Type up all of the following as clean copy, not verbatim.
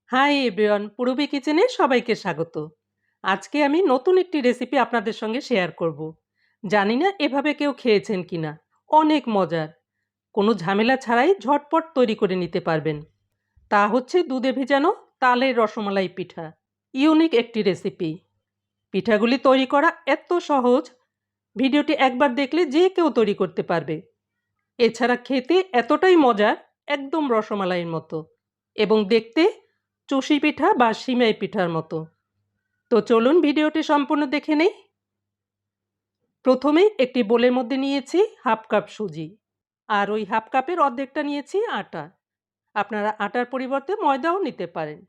Hi everyone, Purabi কিচেনে সবাইকে স্বাগত। আজকে আমি নতুন একটি রেসিপি আপনাদের সঙ্গে শেয়ার করব। জানি না এভাবে কেউ খেয়েছেন কিনা। অনেক মজার, কোনো ঝামেলা ছাড়াই ঝটপট তৈরি করে নিতে পারবেন। তা হচ্ছে দুধে ভেজানো তালের রসমালাই পিঠা। ইউনিক একটি রেসিপি। পিঠাগুলি তৈরি করা এত সহজ, ভিডিওটি একবার দেখলে যে কেউ তৈরি করতে পারবে। এছাড়া খেতে এতটাই মজার, একদম রসমালাইয়ের মতো, এবং দেখতে চুষি পিঠা বা সিমাই পিঠার মতো। তো চলুন ভিডিওটি সম্পূর্ণ দেখে নেই। প্রথমেই একটি বোলের মধ্যে নিয়েছি হাফ কাপ সুজি, আর ওই হাফ কাপের অর্ধেকটা নিয়েছি আটা। আপনারা আটার পরিবর্তে ময়দাও নিতে পারেন।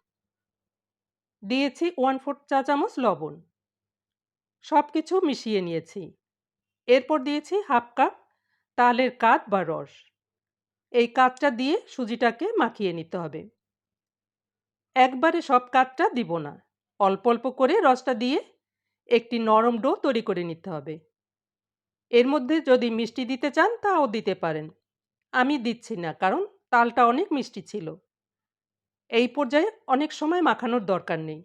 দিয়েছি 1/4 চা চামচ লবণ। সব কিছু মিশিয়ে নিয়েছি। এরপর দিয়েছি হাফ কাপ তালের কাঠ বা রস। এই কাঠটা দিয়ে সুজিটাকে মাখিয়ে নিতে হবে। একবারে সব কাঠটা দিব না, অল্প অল্প করে রসটা দিয়ে একটি নরম ডো তৈরি করে নিতে হবে। এর মধ্যে যদি মিষ্টি দিতে চান তাও দিতে পারেন। আমি দিচ্ছি না, কারণ তালটা অনেক মিষ্টি ছিল। এই পর্যায়ে অনেক সময় মাখানোর দরকার নেই।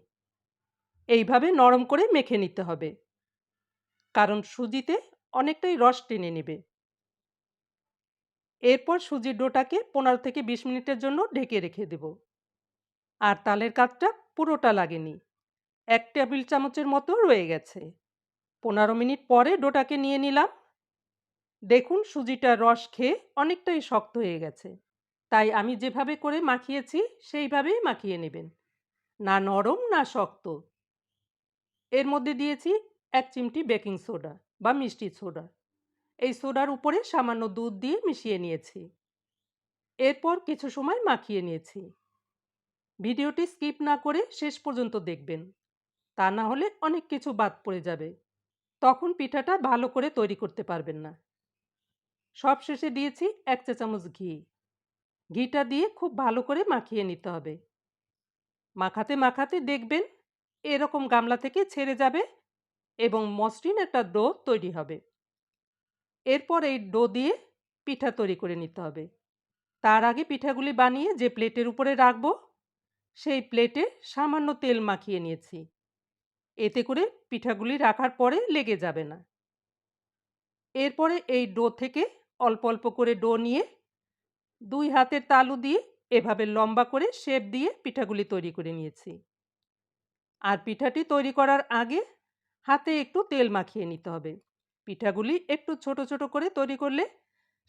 এইভাবে নরম করে মেখে নিতে হবে, কারণ সুজিতে অনেকটাই রস টেনে নেবে। এরপর সুজির ডোটাকে 15 থেকে 20 মিনিটের জন্য ঢেকে রেখে দেব। আর তালের কাঠটা পুরোটা লাগেনি, 1 টেবিল চামচের মতো রয়ে গেছে। 15 মিনিট পরে ডোটাকে নিয়ে নিলাম। দেখুন সুজিটা রস খেয়ে অনেকটাই শক্ত হয়ে গেছে। তাই আমি যেভাবে করে মাখিয়েছি সেইভাবেই মাখিয়ে নেবেন, না নরম না শক্ত। এর মধ্যে দিয়েছি 1 চিমটি বেকিং সোডা বা মিষ্টি সোডা। এই সোডার উপরে সামান্য দুধ দিয়ে মিশিয়ে নিয়েছি। এরপর কিছু সময় মাখিয়ে নিয়েছি। ভিডিওটি স্কিপ না করে শেষ পর্যন্ত দেখবেন, তা না হলে অনেক কিছু বাদ পড়ে যাবে। তখন পিঠাটা ভালো করে তৈরি করতে পারবেন না। সব শেষে দিয়েছি 1 চা চামচ ঘি। ঘিটা দিয়ে খুব ভালো করে মাখিয়ে নিতে হবে। মাখাতে মাখাতে দেখবেন এরকম গামলা থেকে ছেড়ে যাবে এবং মসৃণ একটা ডো তৈরি হবে। এরপর এই ডো দিয়ে পিঠা তৈরি করে নিতে হবে। তার আগে পিঠাগুলি বানিয়ে যে প্লেটের উপরে রাখবো, সেই প্লেটে সামান্য তেল মাখিয়ে নিয়েছি। এতে করে পিঠাগুলি রাখার পরে লেগে যাবে না। এরপরে এই ডো থেকে অল্প অল্প করে ডো নিয়ে 2 হাতের তালু দিয়ে এভাবে লম্বা করে শেপ দিয়ে পিঠাগুলি তৈরি করে নিয়েছি। আর পিঠাটি তৈরি করার আগে হাতে একটু তেল মাখিয়ে নিতে হবে। পিঠাগুলি একটু ছোট ছোট করে তৈরি করলে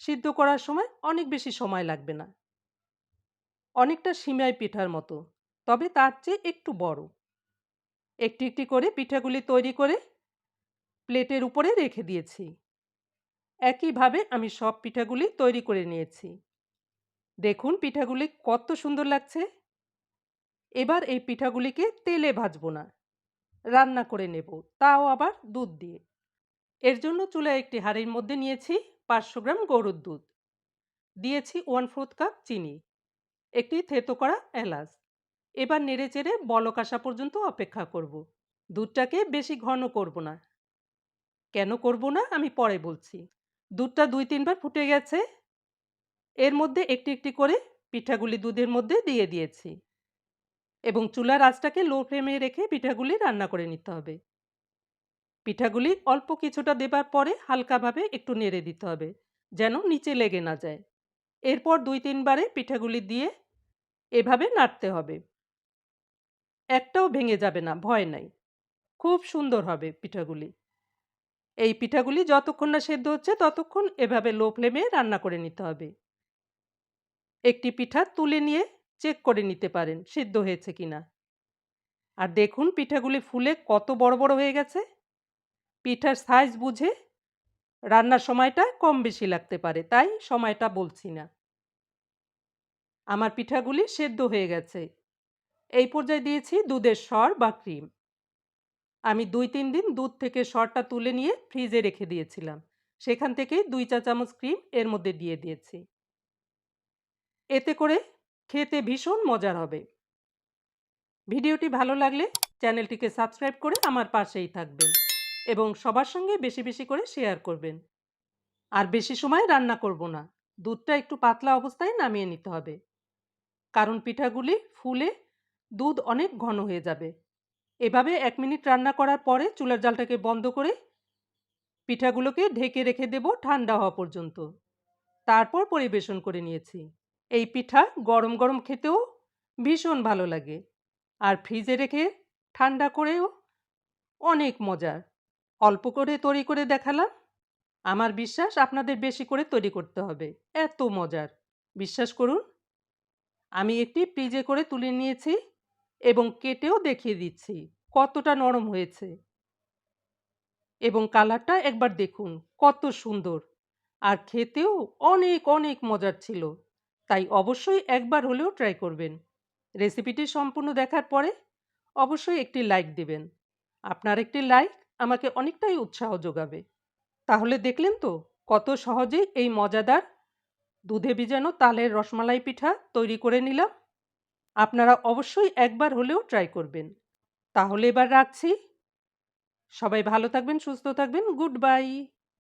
সিদ্ধ করার সময় অনেক বেশি সময় লাগবে না। অনেকটা সিমাই পিঠার মতো, তবে তার চেয়ে একটু বড়। একটি একটি করে পিঠাগুলি তৈরি করে প্লেটের উপরে রেখে দিয়েছি। একইভাবে আমি সব পিঠাগুলি তৈরি করে নিয়েছি। দেখুন পিঠাগুলি কত সুন্দর লাগছে। এবার এই পিঠাগুলিকে তেলে ভাজবো না, রান্না করে নেব, তাও আবার দুধ দিয়ে। এর জন্য চুলায় একটি হাঁড়ির মধ্যে নিয়েছি 500 গ্রাম গরুর দুধ। দিয়েছি 1/4 কাপ চিনি, একটি থেতো করা এলাচ। এবার নেড়েচেড়ে বলক আসা পর্যন্ত অপেক্ষা করব। দুধটাকে বেশি ঘন করব না। কেন করব না আমি পরে বলছি। দুধটা 2-3 বার ফুটে গেছে। এর মধ্যে একটি একটি করে পিঠাগুলি দুধের মধ্যে দিয়ে দিয়েছি এবং চুলার আঁচটাকে লো ফ্লেমে রেখে পিঠাগুলি রান্না করে নিতে হবে। পিঠাগুলি অল্প কিছুটা দেবার পরে হালকাভাবে একটু নেড়ে দিতে হবে, যেন নিচে লেগে না যায়। এরপর 2-3 বারে পিঠাগুলি দিয়ে এভাবে নাড়তে হবে। একটাও ভেঙে যাবে না, ভয় নাই। খুব সুন্দর হবে পিঠাগুলি। এই পিঠাগুলি যতক্ষণ না সেদ্ধ হচ্ছে ততক্ষণ এভাবে লো ফ্লেমে রান্না করে নিতে হবে। একটি পিঠা তুলে নিয়ে চেক করে নিতে পারেন সিদ্ধ হয়েছে কিনা। আর দেখুন পিঠাগুলি ফুলে কত বড় বড় হয়ে গেছে। পিঠার সাইজ বুঝে রান্নার সময়টা কম বেশি লাগতে পারে, তাই সময়টা বলছি না। আমার পিঠাগুলি সেদ্ধ হয়ে গেছে। এই পর্যায়ে দিয়েছি দুধের সর বা ক্রিম। আমি 2-3 দিন দুধ থেকে সরটা তুলে নিয়ে ফ্রিজে রেখে দিয়েছিলাম। সেখান থেকেই 2 চা চামচ ক্রিম এর মধ্যে দিয়ে দিয়েছি। এতে করে খেতে ভীষণ মজার হবে। ভিডিওটি ভালো লাগলে চ্যানেলটিকে সাবস্ক্রাইব করে আমার পাশেই থাকবেন এবং সবার সঙ্গে বেশি বেশি করে শেয়ার করবেন। আর বেশি সময় রান্না করব না। দুধটা একটু পাতলা অবস্থায় নামিয়ে নিতে হবে, কারণ পিঠাগুলি ফুলে দুধ অনেক ঘন হয়ে যাবে। এভাবে ১ মিনিট রান্না করার পরে চুলার জালটাকে বন্ধ করে পিঠাগুলোকে ঢেকে রেখে দেব ঠান্ডা হওয়া পর্যন্ত। তারপর পরিবেশন করে নিয়েছি। এই পিঠা গরম গরম খেতেও ভীষণ ভালো লাগে। আর ফ্রিজে রেখে ঠান্ডা করেও অনেক মজার। অল্প করে তৈরি করে দেখালাম। আমার বিশ্বাস আপনাদের বেশি করে তৈরি করতে হবে। এত মজার। বিশ্বাস করুন। আমি একটি ফ্রিজে করে তুলে নিয়েছি এবং কেটেও দেখিয়ে দিচ্ছি কতটা নরম হয়েছে। এবং কালারটা একবার দেখুন কত সুন্দর। আর খেতেও অনেক অনেক মজার ছিল। তাই অবশ্যই একবার হলেও ট্রাই করবেন। রেসিপিটি সম্পূর্ণ দেখার পরে অবশ্যই একটি লাইক দিবেন। আপনার একটি লাইক আমাকে অনেকটাই উৎসাহ যোগাবে। তাহলে দেখলেন তো কত সহজেই এই মজাদার দুধে ভিজানো তালের রসমালাই পিঠা তৈরি করে নিলাম। আপনারা অবশ্যই একবার হলেও ট্রাই করবেন। তাহলে এবার রাখছি। সবাই ভালো থাকবেন, সুস্থ থাকবেন। Good bye.